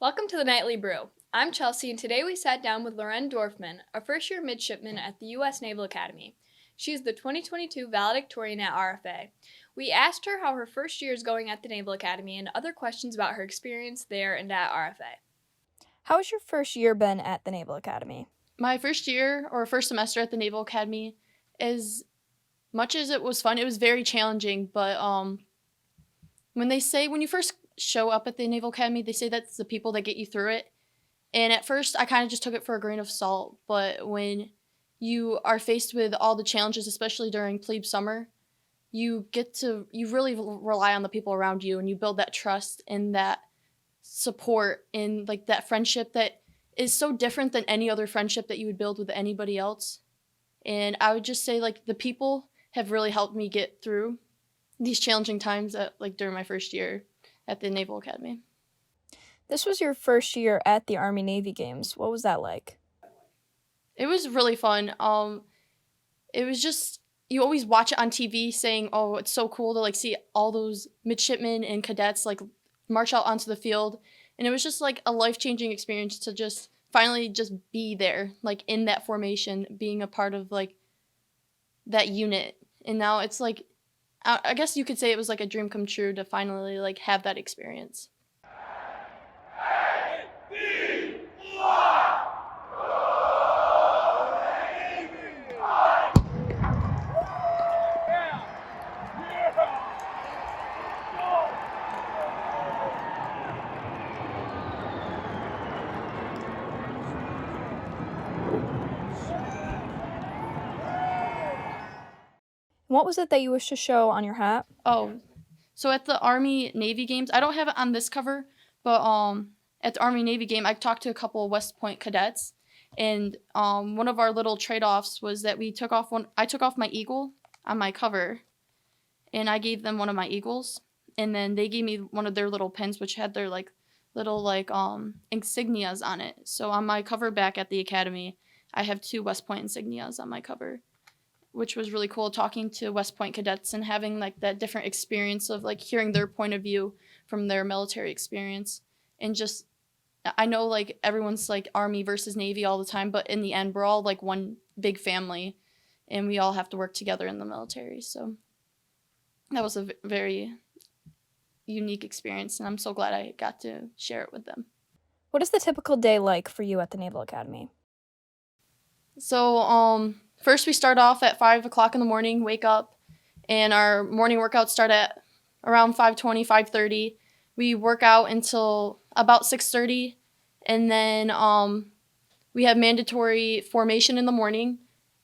Welcome to the Nightly Brew. I'm Chelsea, and today we sat down with Lauren Dorfman, a first-year midshipman at the U.S. Naval Academy. She is the 2022 valedictorian at RFA. We asked her how her first year is going at the Naval Academy and other questions about her experience there and at RFA. How has your first year been at the Naval Academy? My first year or first semester at the Naval Academy, as much as it was fun, it was very challenging. But when you first show up at the Naval Academy, they say that's the people that get you through it. And at first, I kind of just took it for a grain of salt. But when you are faced with all the challenges, especially during plebe summer, you really rely on the people around you, and you build that trust and that support and like that friendship that is so different than any other friendship that you would build with anybody else. And I would just say like the people have really helped me get through these challenging times during my first year at the Naval Academy. This was your first year at the Army-Navy Games. What was that like? It was really fun. It was just, you always watch it on TV saying, oh, it's so cool to like see all those midshipmen and cadets like march out onto the field. And it was just like a life-changing experience to just finally just be there, like in that formation, being a part of like that unit. And now it's like, I guess you could say it was like a dream come true to finally like have that experience. What was it that you wish to show on your hat? Oh, so at the Army-Navy Games, I don't have it on this cover, but at the Army-Navy game, I talked to a couple of West Point cadets, and one of our little trade-offs was that I took off my eagle on my cover, and I gave them one of my eagles, and then they gave me one of their little pins, which had their little insignias on it. So on my cover back at the academy, I have 2 West Point insignias on my cover, which was really cool, talking to West Point cadets and having like that different experience of like hearing their point of view from their military experience. And just, I know like everyone's like Army versus Navy all the time, but in the end, we're all like one big family and we all have to work together in the military. So that was a very unique experience, and I'm so glad I got to share it with them. What is the typical day like for you at the Naval Academy? So first we start off at 5 o'clock in the morning, wake up, and our morning workouts start at around 5:20, 5:30. We work out until about 6:30, and then we have mandatory formation in the morning,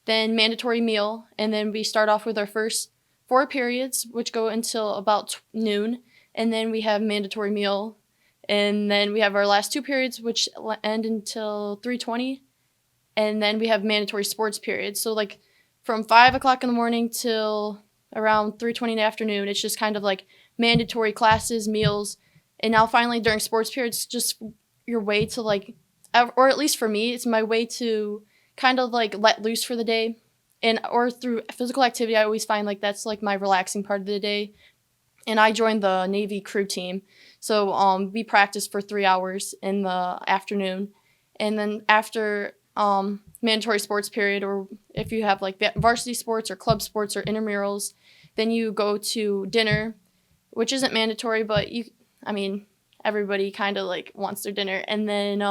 then mandatory meal, and then we start off with our first 4 periods, which go until about noon, and then we have mandatory meal, and then we have our last 2 periods, which end until 3:20. And then we have mandatory sports periods. So like from 5 o'clock in the morning till around 3:20 in the afternoon, it's just kind of like mandatory classes, meals. And now finally during sports periods, just your way to like, or at least for me, it's my way to kind of like let loose for the day. And or through physical activity, I always find like that's like my relaxing part of the day. And I joined the Navy crew team. So we practice for 3 hours in the afternoon. And then after mandatory sports period, or if you have like varsity sports or club sports or intramurals, then you go to dinner, which isn't mandatory, but everybody kind of like wants their dinner. And then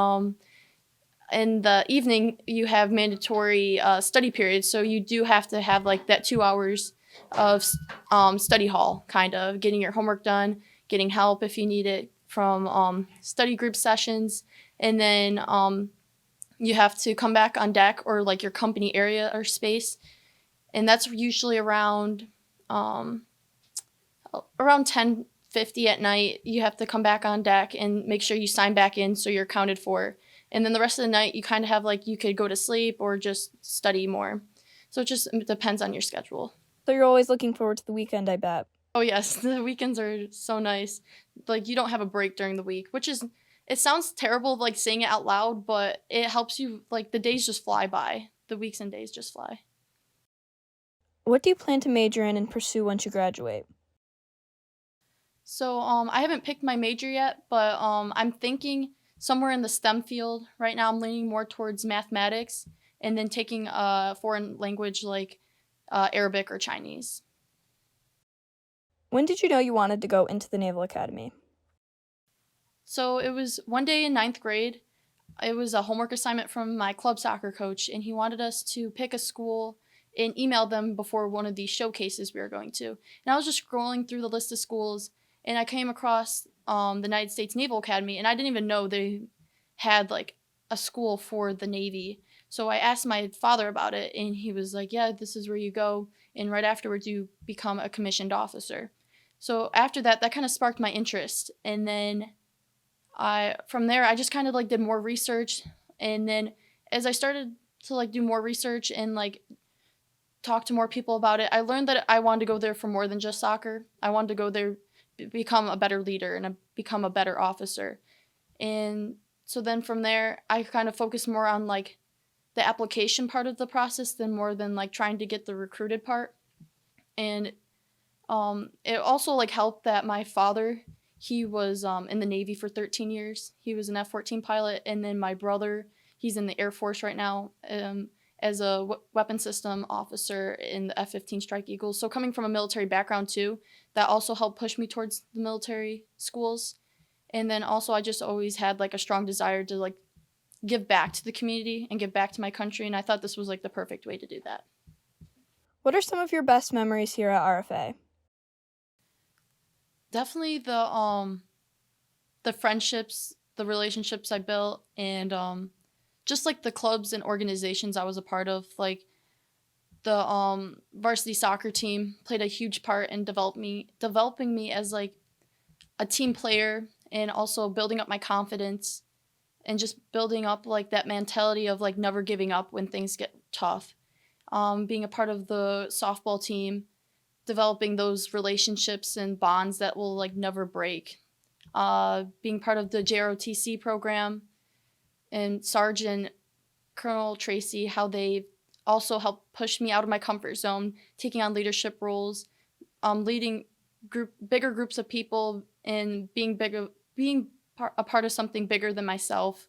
in the evening you have mandatory study periods, so you do have to have like that 2 hours of study hall, kind of getting your homework done, getting help if you need it from study group sessions, and then you have to come back on deck or like your company area or space, and that's usually around 10:50 at night. You have to come back on deck and make sure you sign back in so you're accounted for. And then the rest of the night you kind of have like you could go to sleep or just study more. So it depends on your schedule. So you're always looking forward to the weekend, I bet. Oh yes, the weekends are so nice. Like you don't have a break during the week, which is, it sounds terrible like saying it out loud, but it helps you, like the days just fly by. The weeks and days just fly. What do you plan to major in and pursue once you graduate? So I haven't picked my major yet, but I'm thinking somewhere in the STEM field. Right now I'm leaning more towards mathematics and then taking a foreign language like Arabic or Chinese. When did you know you wanted to go into the Naval Academy? So it was one day in ninth grade. It was a homework assignment from my club soccer coach, and he wanted us to pick a school and email them before one of these showcases we were going to. And I was just scrolling through the list of schools, and I came across the United States Naval Academy, and I didn't even know they had like a school for the Navy. So I asked my father about it, and he was like, yeah, this is where you go, and right afterwards you become a commissioned officer. So after that, that kind of sparked my interest, and then from there I just kind of like did more research, and then as I started to like do more research and like talk to more people about it, I learned that I wanted to go there for more than just soccer. I wanted to go there, become a better leader and become a better officer. And so then from there I kind of focused more on like the application part of the process than more than like trying to get the recruited part. And it also like helped that my father, he was in the Navy for 13 years. He was an F-14 pilot, and then my brother, he's in the Air Force right now as a weapon system officer in the F-15 Strike Eagles. So coming from a military background too, that also helped push me towards the military schools. And then also I just always had like a strong desire to like give back to the community and give back to my country, and I thought this was like the perfect way to do that. What are some of your best memories here at RFA? Definitely the friendships, the relationships I built, and just like the clubs and organizations I was a part of. Like the varsity soccer team played a huge part in developing me as like a team player, and also building up my confidence and just building up like that mentality of like never giving up when things get tough. Being a part of the softball team, developing those relationships and bonds that will like never break. Being part of the JROTC program, and Sergeant Colonel Tracy, how they also helped push me out of my comfort zone, taking on leadership roles, leading bigger groups of people, and being a part of something bigger than myself.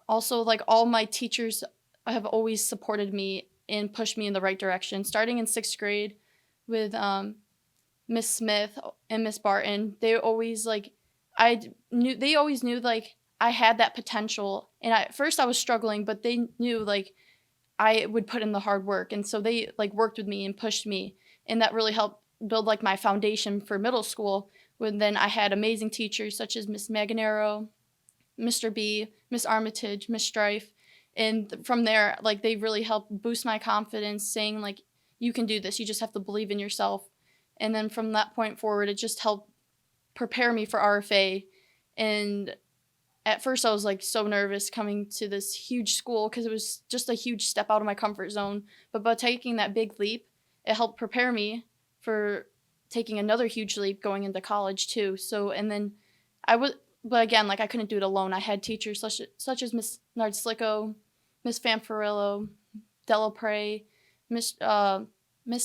Also, like all my teachers have always supported me and pushed me in the right direction. Starting in 6th grade with Miss Smith and Miss Barton, they always knew like I had that potential, and at first I was struggling, but they knew like I would put in the hard work, and so they like worked with me and pushed me, and that really helped build like my foundation for middle school. When then I had amazing teachers such as Miss Maganero, Mr. B, Miss Armitage, Miss Strife, and from there like they really helped boost my confidence, saying like you can do this, you just have to believe in yourself. And then from that point forward, it just helped prepare me for RFA. And at first I was like so nervous coming to this huge school because it was just a huge step out of my comfort zone. But by taking that big leap, it helped prepare me for taking another huge leap going into college too. So, and then but again, like I couldn't do it alone. I had teachers such as Miss Nard Slicko, Miss Fanfarillo, Della Prey, Miss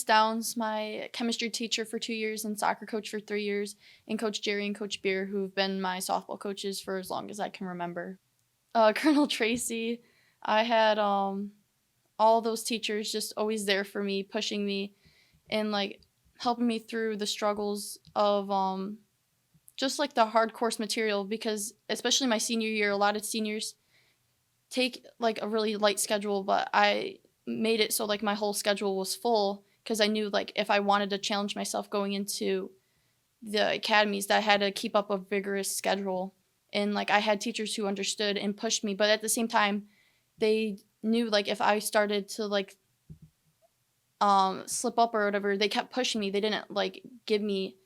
Downs, my chemistry teacher for 2 years and soccer coach for 3 years, and Coach Jerry and Coach Beer, who've been my softball coaches for as long as I can remember. Colonel Tracy, I had all those teachers just always there for me, pushing me, and like helping me through the struggles of just like the hard course material, because especially my senior year, a lot of seniors take like a really light schedule, but I made it so like my whole schedule was full, because I knew like if I wanted to challenge myself going into the academies, that I had to keep up a vigorous schedule. And like I had teachers who understood and pushed me, but at the same time they knew like if I started to like slip up or whatever, they kept pushing me. They didn't like give me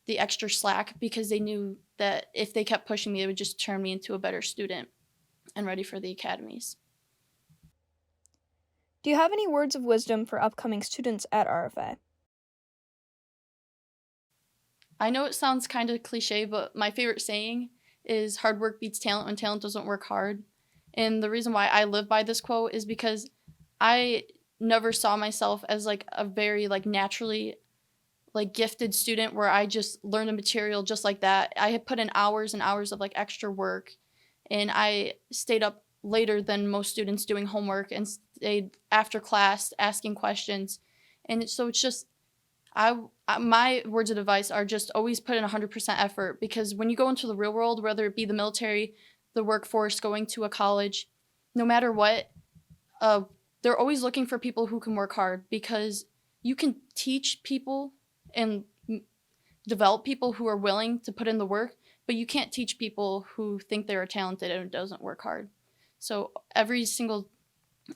the extra slack, because they knew that if they kept pushing me, it would just turn me into a better student and ready for the academies. Do you have any words of wisdom for upcoming students at RFA? I know it sounds kind of cliche, but my favorite saying is hard work beats talent when talent doesn't work hard. And the reason why I live by this quote is because I never saw myself as like a very like naturally like gifted student where I just learned the material just like that. I had put in hours and hours of like extra work, and I stayed up later than most students doing homework and stayed after class asking questions. And so it's just, my words of advice are just always put in 100% effort, because when you go into the real world, whether it be the military, the workforce, going to a college, no matter what, they're always looking for people who can work hard, because you can teach people and develop people who are willing to put in the work, but you can't teach people who think they're talented and doesn't work hard. So every single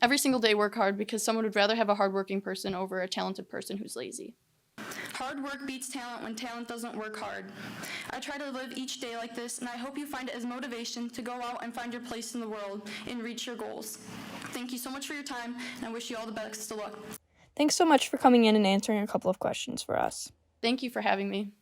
day work hard, because someone would rather have a hardworking person over a talented person who's lazy. Hard work beats talent when talent doesn't work hard. I try to live each day like this, and I hope you find it as motivation to go out and find your place in the world and reach your goals. Thank you so much for your time, and I wish you all the best of luck. Thanks so much for coming in and answering a couple of questions for us. Thank you for having me.